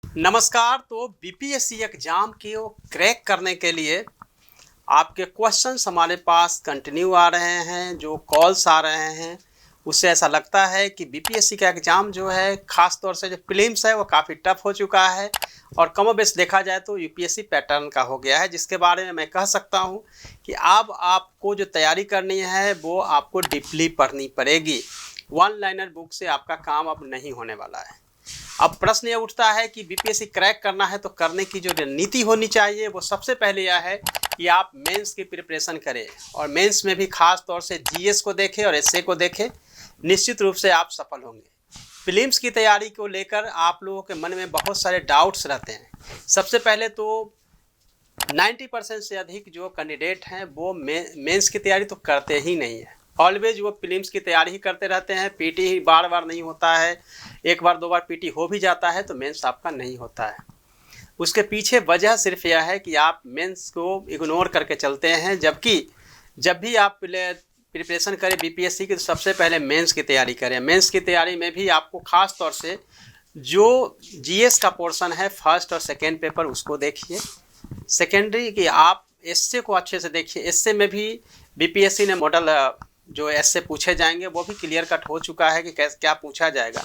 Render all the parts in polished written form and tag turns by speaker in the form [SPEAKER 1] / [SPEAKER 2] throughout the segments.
[SPEAKER 1] नमस्कार। तो BPSC exam के वो क्रैक करने के लिए आपके क्वेश्चंस हमारे पास कंटिन्यू आ रहे हैं, जो कॉल्स आ रहे हैं उससे ऐसा लगता है कि बीपीएससी का एग्ज़ाम जो है ख़ास तौर से जो प्रीलिम्स है वो काफ़ी टफ हो चुका है और कमोबेश देखा जाए तो यूपीएससी पैटर्न का हो गया है, जिसके बारे में मैं कह सकता हूं कि अब आपको जो तैयारी करनी है वो आपको डीपली पढ़नी पड़ेगी। वन लाइनर बुक से आपका काम अब नहीं होने वाला है। अब प्रश्न ये उठता है कि बीपीएससी क्रैक करना है तो करने की जो रणनीति होनी चाहिए वो सबसे पहले यह है कि आप मेंस की प्रिपरेशन करें और मेंस में भी खास तौर से जीएस को देखें और एसए को देखें। निश्चित रूप से आप सफल होंगे। प्रीलिम्स की तैयारी को लेकर आप लोगों के मन में बहुत सारे डाउट्स रहते हैं। सबसे पहले तो 90% से अधिक जो कैंडिडेट हैं वो मेंस की तैयारी तो करते ही नहीं है। ऑलवेज वो प्रीलिम्स की तैयारी ही करते रहते हैं। पीटी ही बार बार नहीं होता है, एक बार दो बार पीटी हो भी जाता है तो मेंस आपका नहीं होता है। उसके पीछे वजह सिर्फ यह है कि आप मेंस को इग्नोर करके चलते हैं, जबकि जब भी आप प्रिपरेशन करें बीपीएससी की तो सबसे पहले मेंस की तैयारी करें। मेंस की तैयारी में भी आपको खास तौर से जो जीएस का पोर्शन है फर्स्ट और सेकेंड पेपर उसको देखिए। सेकेंडरी कि आप एसए को अच्छे से देखिए। एसए में भी बीपीएससी ने मॉडल जो एसए पूछे जाएंगे वो भी क्लियर कट हो चुका है कि कैसे क्या पूछा जाएगा।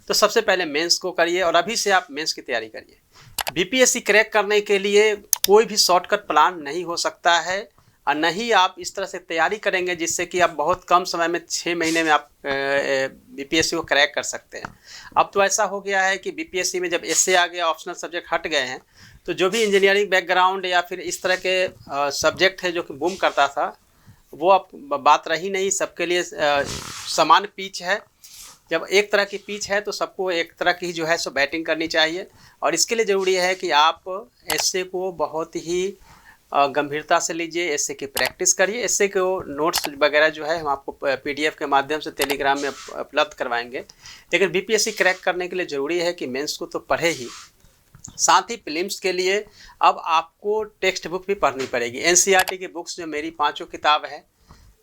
[SPEAKER 1] तो सबसे पहले मेंस को करिए और अभी से आप मेंस की तैयारी करिए। बीपीएससी क्रैक करने के लिए कोई भी शॉर्टकट प्लान नहीं हो सकता है और न ही आप इस तरह से तैयारी करेंगे जिससे कि आप बहुत कम समय में 6 महीने में आप बीपीएससी को क्रैक कर सकते हैं। अब तो ऐसा हो गया है कि बीपीएससी में जब एसए आ गया, ऑप्शनल सब्जेक्ट हट गए हैं, तो जो भी इंजीनियरिंग बैकग्राउंड या फिर इस तरह के सब्जेक्ट है जो कि बूम करता था वो अब बात रही नहीं। सबके लिए समान पिच है। जब एक तरह की पिच है तो सबको एक तरह की जो है सो बैटिंग करनी चाहिए और इसके लिए ज़रूरी है कि आप एसए को बहुत ही गंभीरता से लीजिए। एसए की प्रैक्टिस करिए। एसए को नोट्स वगैरह जो है हम आपको पीडीएफ के माध्यम से टेलीग्राम में उपलब्ध करवाएंगे। लेकिन बीपीएससी क्रैक करने के लिए ज़रूरी है कि मेंस को तो पढ़े ही, साथ ही प्रीलिम्स के लिए अब आपको टेक्स्ट बुक भी पढ़नी पड़ेगी। एनसीईआरटी की बुक्स जो मेरी 5 किताब है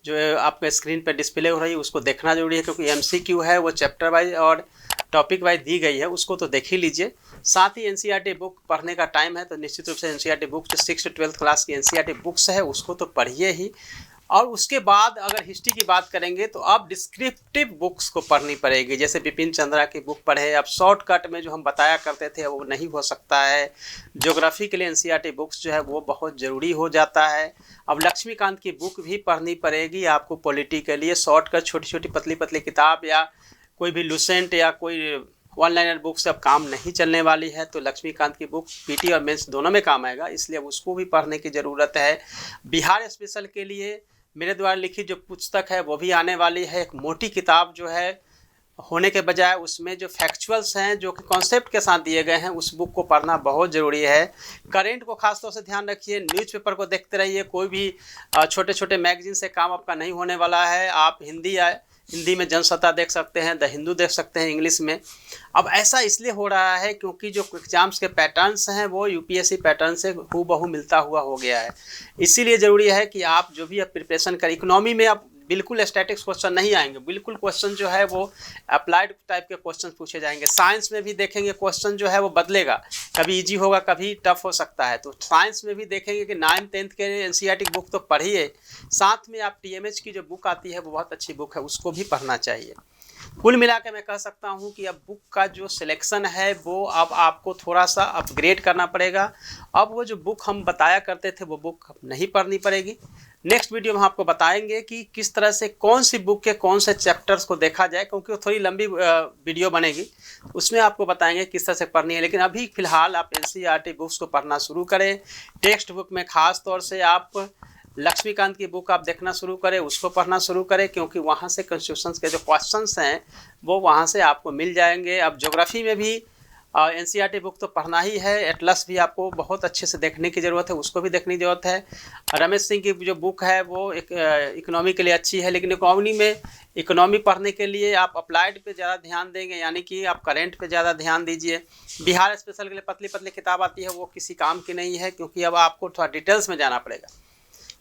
[SPEAKER 1] जो आपके स्क्रीन पर डिस्प्ले हो रही है उसको देखना जरूरी है, क्योंकि एमसीक्यू है वो चैप्टर वाइज और टॉपिक वाइज दी गई है, उसको तो देख ही लीजिए। साथ ही एनसीईआरटी बुक पढ़ने का टाइम है तो निश्चित रूप से एनसीईआरटी बुक जो 6 से 12th क्लास की एनसीईआरटी बुक्स है उसको तो पढ़िए ही। और उसके बाद अगर हिस्ट्री की बात करेंगे तो अब डिस्क्रिप्टिव बुक्स को पढ़नी पड़ेगी। जैसे बिपिन चंद्रा की बुक पढ़े। अब शॉर्टकट में जो हम बताया करते थे वो नहीं हो सकता है। ज्योग्राफी के लिए एनसीईआरटी बुक्स जो है वो बहुत ज़रूरी हो जाता है। अब लक्ष्मीकांत की बुक भी पढ़नी पड़ेगी आपको पॉलिटी के लिए। शॉर्टकट छोटी छोटी पतली पतली किताब या कोई भी लुसेंट या कोई वन लाइनर बुक से अब काम नहीं चलने वाली है, तो लक्ष्मीकांत की बुक पीटी और मेंस दोनों में काम आएगा, इसलिए अब उसको भी पढ़ने की ज़रूरत है। बिहार स्पेशल के लिए मेरे द्वारा लिखित जो पुस्तक है वो भी आने वाली है। एक मोटी किताब जो है होने के बजाय उसमें जो फैक्चुअल्स हैं जो कि कॉन्सेप्ट के साथ दिए गए हैं उस बुक को पढ़ना बहुत ज़रूरी है। करेंट को खास तौर से ध्यान रखिए। न्यूज़पेपर को देखते रहिए। कोई भी छोटे छोटे मैगजीन से काम आपका नहीं होने वाला है। आप हिंदी में जनसत्ता देख सकते हैं, द हिंदू देख सकते हैं इंग्लिश में। अब ऐसा इसलिए हो रहा है क्योंकि जो एग्जाम्स के पैटर्न्स हैं वो यूपीएससी पैटर्न से हूबहू मिलता हुआ हो गया है। इसीलिए ज़रूरी है कि आप जो भी प्रिपरेशन करें। इकोनॉमी में आप बिल्कुल स्टैटिक्स क्वेश्चन नहीं आएंगे, बिल्कुल क्वेश्चन जो है वो अप्लाइड टाइप के क्वेश्चन पूछे जाएंगे। साइंस में भी देखेंगे क्वेश्चन जो है वो बदलेगा, कभी इजी होगा कभी टफ हो सकता है। तो साइंस में भी देखेंगे कि 9th 10th के एनसीईआरटी बुक तो पढ़िए, साथ में आप टीएमएच की जो बुक आती है वो बहुत अच्छी बुक है, उसको भी पढ़ना चाहिए। कुल मिला के मैं कह सकता हूँ कि अब बुक का जो सिलेक्शन है वो अब आपको थोड़ा सा अपग्रेड करना पड़ेगा। अब वो जो बुक हम बताया करते थे वो बुक नहीं पढ़नी पड़ेगी। नेक्स्ट वीडियो में हम आपको बताएंगे कि किस तरह से कौन सी बुक के कौन से चैप्टर्स को देखा जाए, क्योंकि वो थोड़ी लंबी वीडियो बनेगी, उसमें आपको बताएंगे किस तरह से पढ़नी है। लेकिन अभी फ़िलहाल आप एनसीईआरटी बुक्स को पढ़ना शुरू करें। टेक्स्ट बुक में ख़ास तौर से आप लक्ष्मीकांत की बुक आप देखना शुरू करें, उसको पढ़ना शुरू करें, क्योंकि वहाँ से कॉन्स्टिट्यूशंस के जो क्वेश्चंस हैं वो वहाँ से आपको मिल जाएंगे। अब ज्योग्राफी में भी एनसीईआरटी बुक तो पढ़ना ही है। एटलस भी आपको बहुत अच्छे से देखने की ज़रूरत है, उसको भी देखने की ज़रूरत है। रमेश सिंह की जो बुक है वो एक इकोनॉमी के लिए अच्छी है, लेकिन इकोनॉमी पढ़ने के लिए आप अप्लाइड पे ज़्यादा ध्यान देंगे, यानी कि आप करेंट पे ज़्यादा ध्यान दीजिए। बिहार स्पेशल के लिए पतली पतली किताब आती है वो किसी काम की नहीं है, क्योंकि अब आपको थोड़ा डिटेल्स में जाना पड़ेगा।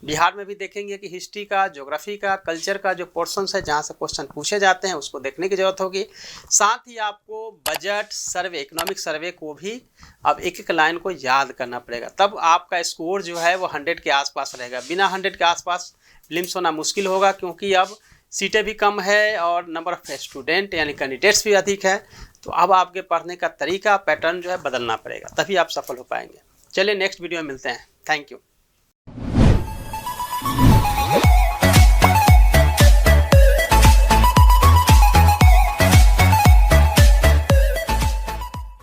[SPEAKER 1] बिहार में भी देखेंगे कि हिस्ट्री का, ज्योग्राफी का, कल्चर का जो पोर्शंस है जहाँ से क्वेश्चन पूछे जाते हैं उसको देखने की ज़रूरत होगी। साथ ही आपको बजट सर्वे, इकोनॉमिक सर्वे को भी अब एक एक लाइन को याद करना पड़ेगा, तब आपका स्कोर जो है वो 100 के आसपास रहेगा। बिना 100 के आसपास प्रीलिम्स होना मुश्किल होगा, क्योंकि अब सीटें भी कम है और नंबर ऑफ स्टूडेंट यानी कैंडिडेट्स भी अधिक है। तो अब आपके पढ़ने का तरीका, पैटर्न जो है बदलना पड़ेगा, तभी आप सफल हो पाएंगे। चलिए नेक्स्ट वीडियो में मिलते हैं। Thank you.